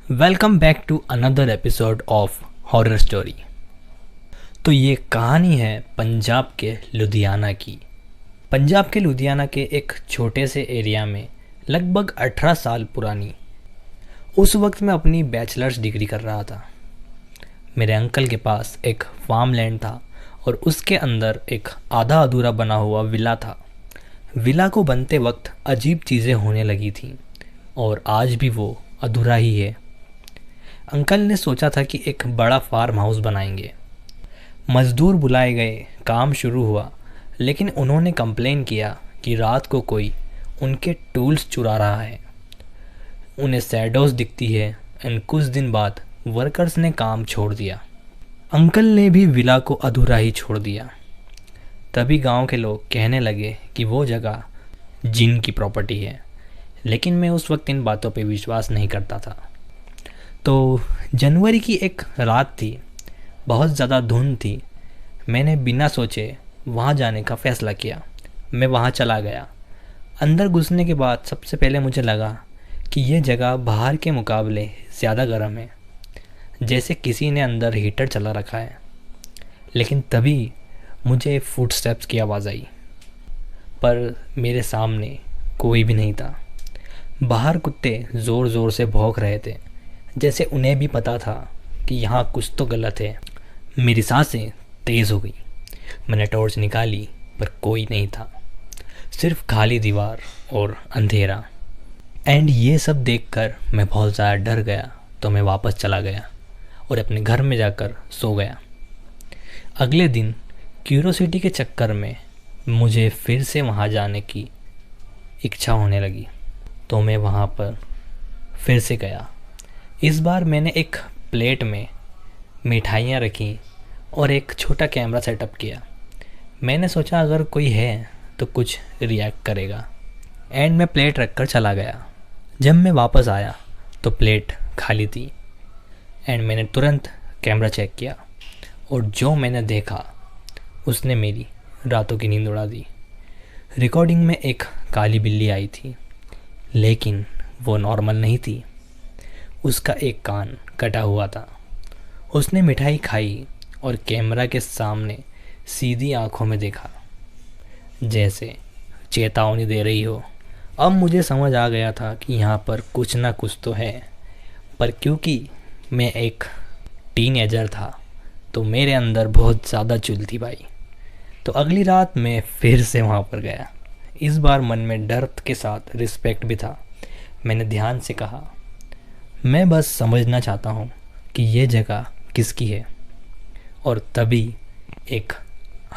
Welcome back to another episode of horror story. तो ये कहानी है पंजाब के लुधियाना की। पंजाब के लुधियाना के एक छोटे से एरिया में लगभग 18 साल पुरानी। उस वक्त मैं अपनी बैचलर्स डिग्री कर रहा था। मेरे अंकल के पास एक फार्म लैंड था और उसके अंदर एक आधा अधूरा बना हुआ विला था। विला को बनते वक्त अजीब चीज़ें होने लगी थीं और आज भी वो अधूरा ही है। अंकल ने सोचा था कि एक बड़ा फार्म हाउस बनाएंगे। मज़दूर बुलाए गए, काम शुरू हुआ, लेकिन उन्होंने कंप्लेन किया कि रात को कोई उनके टूल्स चुरा रहा है, उन्हें शैडोज़ दिखती है। एंड कुछ दिन बाद वर्कर्स ने काम छोड़ दिया। अंकल ने भी विला को अधूरा ही छोड़ दिया। तभी गांव के लोग कहने लगे कि वो जगह जिन की प्रॉपर्टी है, लेकिन मैं उस वक्त इन बातों पे विश्वास नहीं करता था। तो जनवरी की एक रात थी, बहुत ज़्यादा धुंध थी। मैंने बिना सोचे वहाँ जाने का फ़ैसला किया। मैं वहाँ चला गया। अंदर घुसने के बाद सबसे पहले मुझे लगा कि यह जगह बाहर के मुकाबले ज़्यादा गर्म है, जैसे किसी ने अंदर हीटर चला रखा है। लेकिन तभी मुझे फुटस्टेप्स की आवाज़ आई, पर मेरे सामने कोई भी नहीं था। बाहर कुत्ते ज़ोर ज़ोर से भौंक रहे थे, जैसे उन्हें भी पता था कि यहाँ कुछ तो गलत है। मेरी सांसें तेज़ हो गई। मैंने टॉर्च निकाली, पर कोई नहीं था, सिर्फ खाली दीवार और अंधेरा। एंड ये सब देखकर मैं बहुत ज़्यादा डर गया, तो मैं वापस चला गया और अपने घर में जाकर सो गया। अगले दिन क्यूरोसिटी के चक्कर में मुझे फिर से वहाँ जाने की इच्छा होने लगी, तो मैं वहाँ पर फिर से गया। इस बार मैंने एक प्लेट में मिठाइयाँ रखी और एक छोटा कैमरा सेटअप किया। मैंने सोचा अगर कोई है तो कुछ रिएक्ट करेगा। एंड मैं प्लेट रखकर चला गया। जब मैं वापस आया तो प्लेट खाली थी। एंड मैंने तुरंत कैमरा चेक किया और जो मैंने देखा उसने मेरी रातों की नींद उड़ा दी। रिकॉर्डिंग में एक काली बिल्ली आई थी, लेकिन वो नॉर्मल नहीं थी। उसका एक कान कटा हुआ था। उसने मिठाई खाई और कैमरा के सामने सीधी आंखों में देखा, जैसे चेतावनी दे रही हो। अब मुझे समझ आ गया था कि यहाँ पर कुछ ना कुछ तो है, पर क्योंकि मैं एक टीनेजर था तो मेरे अंदर बहुत ज़्यादा चुल थी भाई। तो अगली रात मैं फिर से वहाँ पर गया। इस बार मन में डर के साथ रिस्पेक्ट भी था। मैंने ध्यान से कहा, मैं बस समझना चाहता हूँ कि ये जगह किसकी है। और तभी एक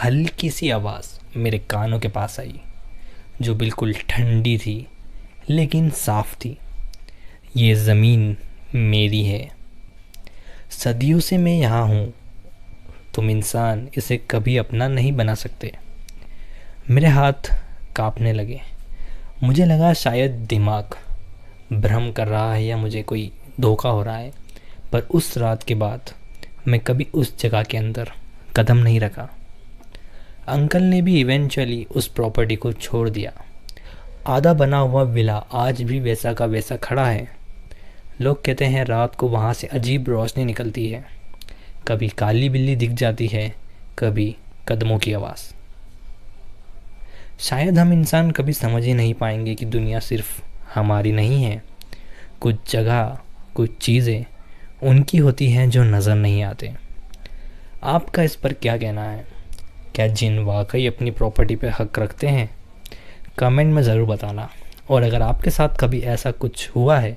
हल्की सी आवाज़ मेरे कानों के पास आई, जो बिल्कुल ठंडी थी लेकिन साफ थी। ये ज़मीन मेरी है, सदियों से मैं यहाँ हूँ, तुम इंसान इसे कभी अपना नहीं बना सकते। मेरे हाथ कांपने लगे। मुझे लगा शायद दिमाग भ्रम कर रहा है या मुझे कोई धोखा हो रहा है, पर उस रात के बाद मैं कभी उस जगह के अंदर कदम नहीं रखा। अंकल ने भी इवेंचुअली उस प्रॉपर्टी को छोड़ दिया। आधा बना हुआ विला आज भी वैसा का वैसा खड़ा है। लोग कहते हैं रात को वहाँ से अजीब रोशनी निकलती है, कभी काली बिल्ली दिख जाती है, कभी कदमों की आवाज़। शायद हम इंसान कभी समझ ही नहीं पाएंगे कि दुनिया सिर्फ हमारी नहीं है। कुछ जगह, कुछ चीज़ें उनकी होती हैं जो नज़र नहीं आते। आपका इस पर क्या कहना है? क्या जिन वाकई अपनी प्रॉपर्टी पे हक रखते हैं? कमेंट में ज़रूर बताना। और अगर आपके साथ कभी ऐसा कुछ हुआ है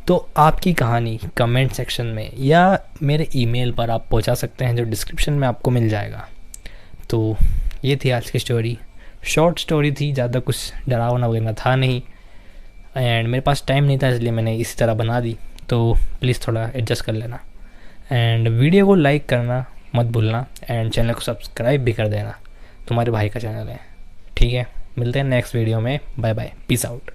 तो आपकी कहानी कमेंट सेक्शन में या मेरे ईमेल पर आप पहुंचा सकते हैं, जो डिस्क्रिप्शन में आपको मिल जाएगा। तो ये थी आज की स्टोरी। शॉर्ट स्टोरी थी, ज़्यादा कुछ डरावना वगैरह था नहीं। एंड मेरे पास टाइम नहीं था, इसलिए मैंने इसी तरह बना दी। तो प्लीज़ थोड़ा एडजस्ट कर लेना। एंड वीडियो को लाइक करना मत भूलना, एंड चैनल को सब्सक्राइब भी कर देना। तुम्हारे भाई का चैनल है, ठीक है। मिलते हैं नेक्स्ट वीडियो में। Bye bye, peace out.